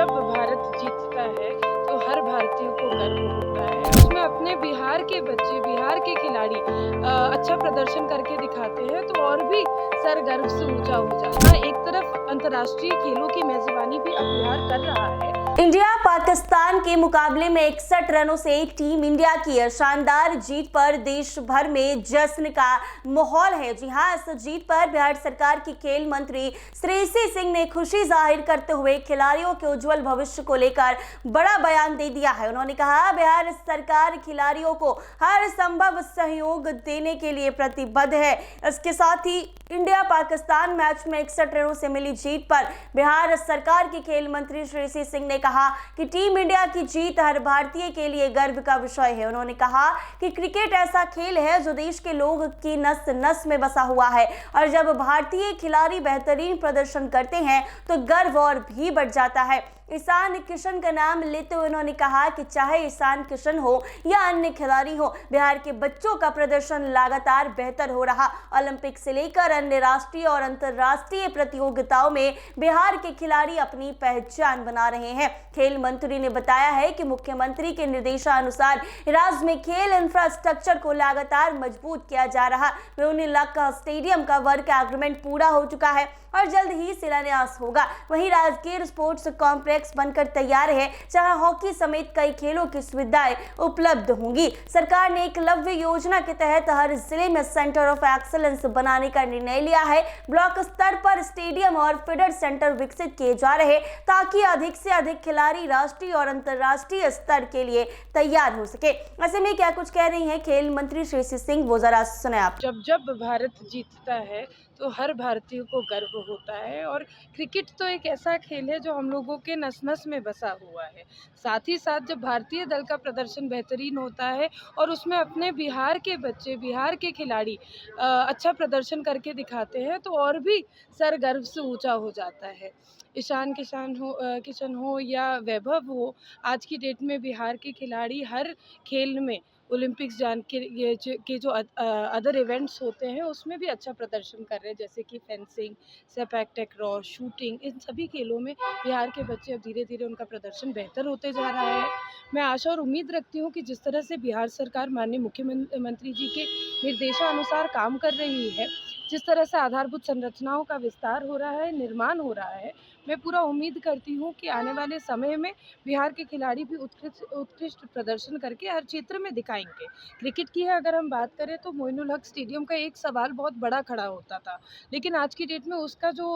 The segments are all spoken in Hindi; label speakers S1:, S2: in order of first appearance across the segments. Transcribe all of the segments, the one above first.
S1: जब भारत जीतता है तो हर भारतीय को गर्व होता है। उसमें अपने बिहार के बच्चे, बिहार के खिलाड़ी अच्छा प्रदर्शन करके दिखाते हैं तो और भी सर गर्व से ऊंचा हो जाता है। एक तरफ अंतर्राष्ट्रीय खेलों की मेजबानी भी अब बिहार कर रहा है।
S2: इंडिया पाकिस्तान के मुकाबले में 61 रनों से टीम इंडिया की शानदार जीत पर देश भर में जश्न का माहौल है। जी हां, इस जीत पर बिहार सरकार की खेल मंत्री श्रेयसी सिंह ने खुशी जाहिर करते हुए खिलाड़ियों के उज्जवल भविष्य को लेकर बड़ा बयान दे दिया है। उन्होंने कहा, बिहार सरकार खिलाड़ियों को हर संभव सहयोग देने के लिए प्रतिबद्ध है। इसके साथ ही इंडिया पाकिस्तान मैच में 61 रनों से मिली जीत पर बिहार सरकार की खेल मंत्री श्रेयसी सिंह ने कहा कि टीम इंडिया की जीत हर भारतीय के लिए गर्व का विषय है। उन्होंने कहा कि क्रिकेट ऐसा खेल है जो देश के लोग की नस नस में बसा हुआ है और जब भारतीय खिलाड़ी बेहतरीन प्रदर्शन करते हैं तो गर्व और भी बढ़ जाता है। ईशान किशन का नाम लेते हुए उन्होंने कहा कि चाहे ईशान किशन हो या अन्य खिलाड़ी हो, बिहार के बच्चों का प्रदर्शन लगातार बेहतर हो रहा। ओलंपिक से लेकर अन्य राष्ट्रीय और अंतर्राष्ट्रीय प्रतियोगिताओं में बिहार के खिलाड़ी अपनी पहचान बना रहे हैं। खेल मंत्री ने बताया है कि मुख्यमंत्री के निर्देशानुसार राज्य में खेल इंफ्रास्ट्रक्चर को लगातार मजबूत किया जा रहा। 19 लाख का स्टेडियम का वर्क एग्रीमेंट पूरा हो चुका है और जल्द ही शिलान्यास होगा। वहीं राजगीर स्पोर्ट्स कॉम्प्लेक्स बनकर तैयार है, जहां हॉकी समेत कई खेलों की सुविधाएं उपलब्ध होंगी। सरकार ने एकलव्य योजना के तहत हर जिले में सेंटर ऑफ एक्सीलेंस बनाने का निर्णय लिया है। ब्लॉक स्तर पर स्टेडियम और फीडर सेंटर विकसित किए जा रहे ताकि अधिक से अधिक खिलाड़ी राष्ट्रीय और अंतर्राष्ट्रीय स्तर के लिए तैयार हो सके। ऐसे में क्या कुछ कह रही हैं खेल मंत्री श्रेयसी सिंह, वो जरा सुने आप।
S1: जब भारत जीतता है तो हर भारतीय को गर्व होता है और क्रिकेट तो एक ऐसा खेल है जो हम लोगों के नस नस में बसा हुआ है। साथ ही साथ जब भारतीय दल का प्रदर्शन बेहतरीन होता है और उसमें अपने बिहार के बच्चे, बिहार के खिलाड़ी अच्छा प्रदर्शन करके दिखाते हैं तो और भी सर गर्व से ऊंचा हो जाता है। ईशान किशन हो या वैभव हो, आज की डेट में बिहार के खिलाड़ी हर खेल में ओलंपिक्स जान के ये जो अदर इवेंट्स होते हैं उसमें भी अच्छा प्रदर्शन कर रहे हैं, जैसे कि फेंसिंग, सेपैक टकराव, शूटिंग, इन सभी खेलों में बिहार के बच्चे अब धीरे धीरे उनका प्रदर्शन बेहतर होते जा रहा है। मैं आशा और उम्मीद रखती हूँ कि जिस तरह से बिहार सरकार माननीय मुख्यमंत्री जी के निर्देशानुसार काम कर रही है, जिस तरह से आधारभूत संरचनाओं का विस्तार हो रहा है, निर्माण हो रहा है, मैं पूरा उम्मीद करती हूँ कि आने वाले समय में बिहार के खिलाड़ी भी उत्कृष्ट प्रदर्शन करके हर क्षेत्र में दिखाएंगे। क्रिकेट की है अगर हम बात करें तो मोइनुल हक स्टेडियम का एक सवाल बहुत बड़ा खड़ा होता था, लेकिन आज की डेट में उसका जो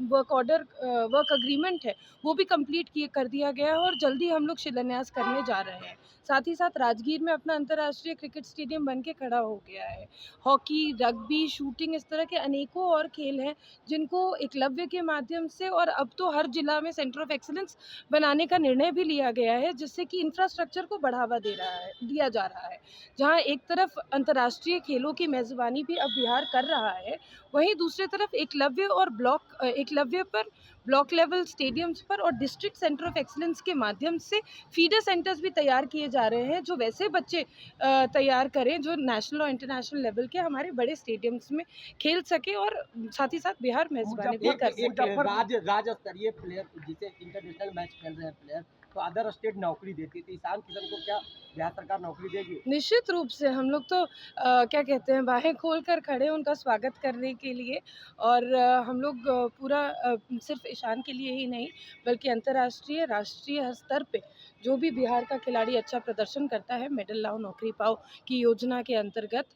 S1: वर्क अग्रीमेंट है वो भी कंप्लीट कर दिया गया है और जल्दी हम लोग शिलान्यास करने जा रहे हैं। साथ ही साथ राजगीर में अपना अंतर्राष्ट्रीय क्रिकेट स्टेडियम बन के खड़ा हो गया है। हॉकी, रग्बी, शूटिंग, इस तरह के अनेकों और खेल हैं जिनको एकलव्य के माध्यम से और अब तो हर जिला में सेंटर ऑफ एक्सीलेंस बनाने का निर्णय भी लिया गया है, जिससे कि इंफ्रास्ट्रक्चर को बढ़ावा दिया जा रहा है। जहां एक तरफ अंतर्राष्ट्रीय खेलों की मेज़बानी भी अब बिहार कर रहा है, वहीं दूसरी तरफ एकलव्य पर ब्लॉक लेवल स्टेडियम्स पर और डिस्ट्रिक्ट सेंटर ऑफ एक्सीलेंस के माध्यम से फीडर सेंटर्स भी तैयार किए जा रहे हैं, जो वैसे बच्चे तैयार करें जो नेशनल और इंटरनेशनल लेवल के हमारे बड़े स्टेडियम्स में खेल सके और साथ ही साथ बिहार मेजबानी भी कर सके।
S3: राज्य स्तरीय प्लेयर जिसे इंटरनेशनल मैच खेल रहे हैं प्लेयर, तो अदर स्टेट नौकरी देती थी, ईशान किशन को क्या बिहार सरकार नौकरी देगी?
S1: निश्चित रूप से हम लोग तो क्या कहते हैं, बाहें खोल कर खड़े हैं उनका स्वागत करने के लिए और हम लोग पूरा सिर्फ ईशान के लिए ही नहीं बल्कि अंतर्राष्ट्रीय, राष्ट्रीय स्तर पे जो भी बिहार का खिलाड़ी अच्छा प्रदर्शन करता है, मेडल लाओ नौकरी पाओ की योजना के अंतर्गत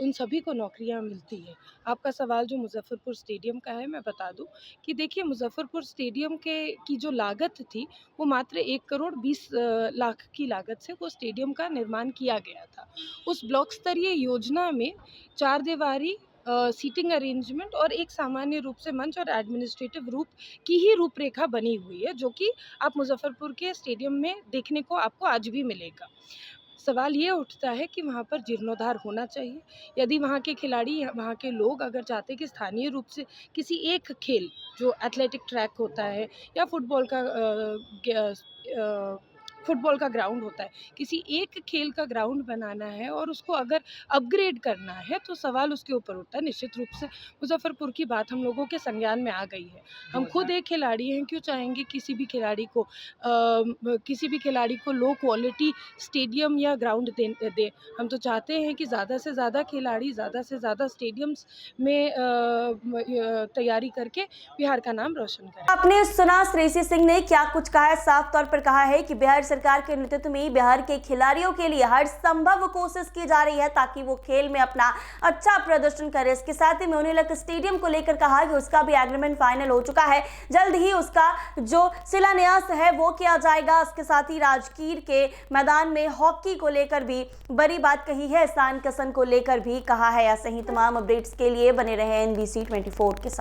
S1: उन सभी को नौकरियां मिलती है। आपका सवाल जो मुजफ्फरपुर स्टेडियम का है, मैं बता दूं कि देखिए मुजफ्फरपुर स्टेडियम की जो लागत थी वो मात्र 1 करोड़ 20 लाख की लागत से वो स्टेडियम का निर्माण किया गया था। उस ब्लॉक स्तरीय योजना में 4 दीवारी सीटिंग अरेंजमेंट और एक सामान्य रूप से मंच और एडमिनिस्ट्रेटिव रूप की ही रूपरेखा बनी हुई है, जो कि आप मुजफ्फरपुर के स्टेडियम में देखने को आपको आज भी मिलेगा। सवाल ये उठता है कि वहाँ पर जीर्णोद्धार होना चाहिए। यदि वहाँ के खिलाड़ी, वहाँ के लोग अगर चाहते हैं कि स्थानीय रूप से किसी एक खेल जो एथलेटिक ट्रैक होता है या फुटबॉल का ग्राउंड होता है, किसी एक खेल का ग्राउंड बनाना है और उसको अगर अपग्रेड करना है तो सवाल उसके ऊपर उठता है। निश्चित रूप से मुजफ्फरपुर की बात हम लोगों के संज्ञान में आ गई है। हम खुद एक खिलाड़ी हैं, क्यों चाहेंगे किसी भी खिलाड़ी को लो क्वालिटी स्टेडियम या ग्राउंड दे। हम तो चाहते हैं कि ज़्यादा से ज़्यादा खिलाड़ी ज़्यादा से ज़्यादा स्टेडियम्स में तैयारी करके बिहार का नाम रोशन करें।
S2: आपने सुना श्रेयसी सिंह ने क्या कुछ कहा है। साफ तौर पर कहा है कि बिहार सरकार के नेतृत्व में बिहार के खिलाड़ियों के लिए हर संभव कोशिश की जा रही है ताकि वो खेल में अपना अच्छा प्रदर्शन करे। इसके साथ ही मोनीलक स्टेडियम को लेकर कहा कि उसका भी एग्रीमेंट फाइनल हो चुका है, जल्द ही उसका जो शिलान्यास है वो किया जाएगा। इसके साथ ही राजगीर के मैदान में हॉकी को लेकर भी बड़ी बात कही है, ईशान किशन को लेकर भी कहा है। ऐसे ही तमाम अपडेट्स के लिए बने रहे NBC 24 के साथ।